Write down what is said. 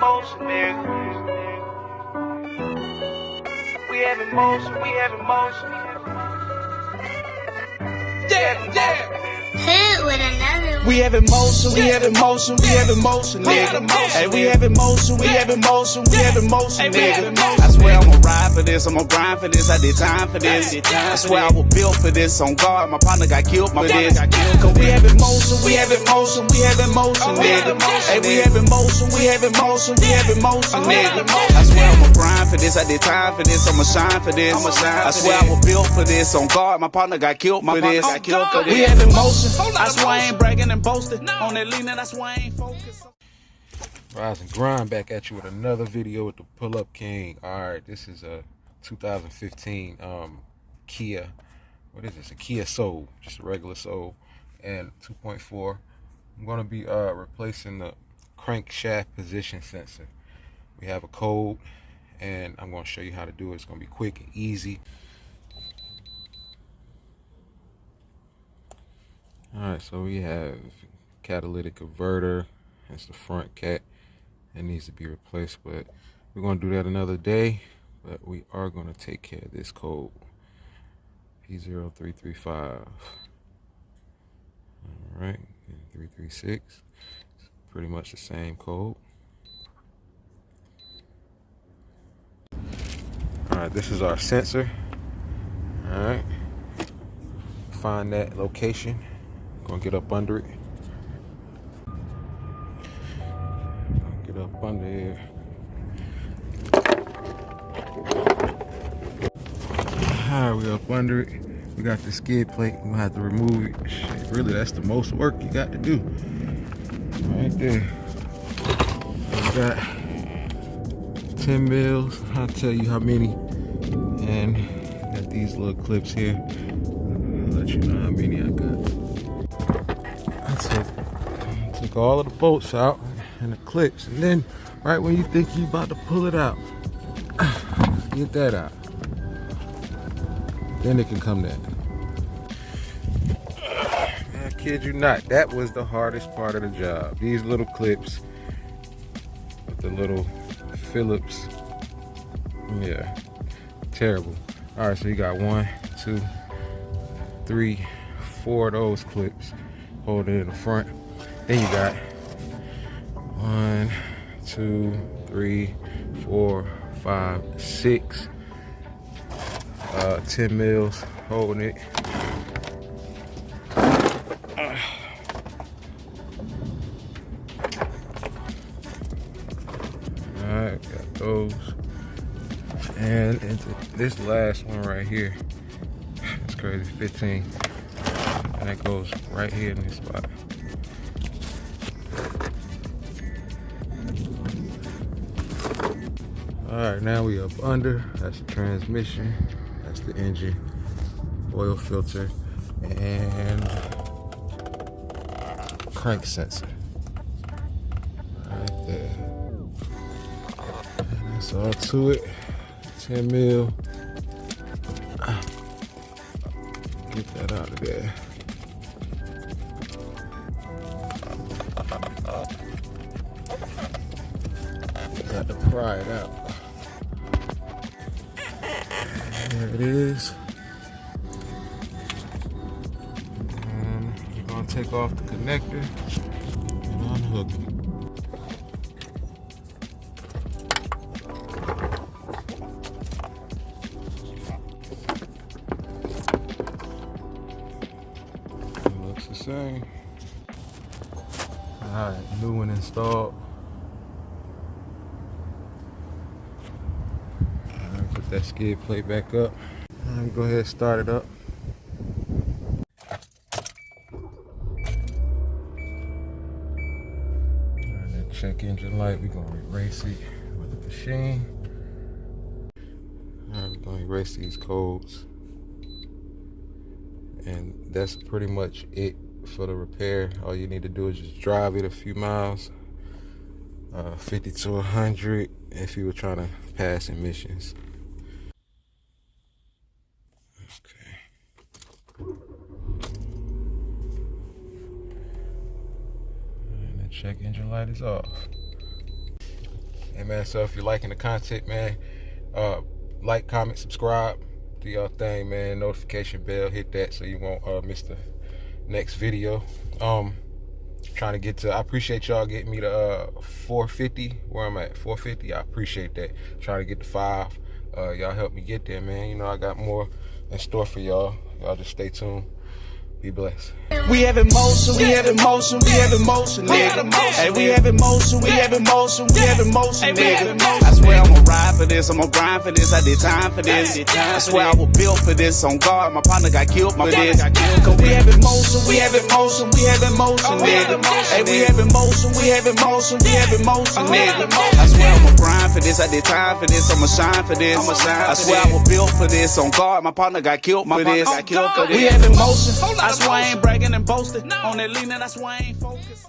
motion, nigga. We having motion, we having motion. Yeah. Hit with another one. We having motion, we having motion, we having motion, nigga. Hey, we having motion, we having motion, we having motion, nigga. I swear I'ma ride for this, I'ma grind for this, I did time for this. I swear I was built for this, on guard, my partner got killed for this. Cause we having motion, we having motion, we having motion, nigga. Hey, we having motion, we having motion, we having motion, nigga. I swear I'ma grind for this, I did time for this, I'ma shine for this. I swear I was built for this, on guard, my partner got killed for this. We having motion, I swear I ain't bragging and boasting. On that leaning, that's why I ain't focused. Rise and grind back at you with another video with the Pull Up King. Alright, this is a 2015 Kia. What is this? A Kia Soul. Just a regular Soul. And 2.4. I'm going to be replacing the crankshaft position sensor. We have a code, and I'm going to show you how to do it. It's going to be quick and easy. Alright, so we have catalytic converter. That's the front cat. It needs to be replaced, but we're going to do that another day. But we are going to take care of this code. P0335. Alright, 336. It's pretty much the same code. Alright, this is our sensor. Alright. Find that location. Gonna get up under it. Get up under here. Alright, we up under it. We got the skid plate. We're gonna have to remove it. Shit, really, that's the most work you got to do. Right there. We got 10 mils. I'll tell you how many. And got these little clips here. I'll let you know how many I got. Took all of the bolts out and the clips, and then right when you think you about to pull it out, get that out. Then it can come down. I kid you not, that was the hardest part of the job. These little clips with the little Phillips. Yeah, terrible. All right, so you got 1, 2, 3, 4 of those clips holding it in the front. Then you got 1, 2, 3, 4, 5, 6 10 mils holding it. Alright, got those. And into this last one right here. It's crazy, 15. And that goes right here in this spot. Alright, now we up under. That's the transmission. That's the engine. Oil filter. And crank sensor. Right there. And that's all to it. 10 mil. Get that out of there. Got to pry it out. There it is. And you're going to take off the connector and unhook it. It looks the same. Alright, new one installed. Put that skid plate back up. Go ahead and start it up. And that check engine light, we're gonna erase it with the machine. Alright, we're gonna erase these codes. And that's pretty much it for the repair. All you need to do is just drive it a few miles. 50 to 100 if you were trying to pass emissions. And the check engine light is off. And man, so if you're liking the content, man, like, comment, subscribe, do your thing, man. Notification bell, hit that so you won't miss the next video. Trying to get to, I appreciate y'all getting me to 450, where I'm at, 450. I appreciate that. Trying to get to 5. Y'all help me get there, man. You know, I got more in store for y'all. Y'all just stay tuned. Be blessed. We have emotion, we have emotion, we have emotion, nigga. Hey, we have emotion, we have emotion, we have emotion, nigga. I swear I'ma ride for this, I'ma grind for this, I did time for this. I swear I was built for this, on guard, my partner got killed for this. Cause we have emotion, we have emotion, we have emotion, nigga. Hey, we have emotion, we have emotion, we have emotion, nigga. I swear I'ma grind for this, I did time for this, I'ma shine for this. I swear I was built for this, on guard, my partner got killed for this. We have emotion. I swear I ain't bragging and boasting. On that leaning, I swear I ain't focused.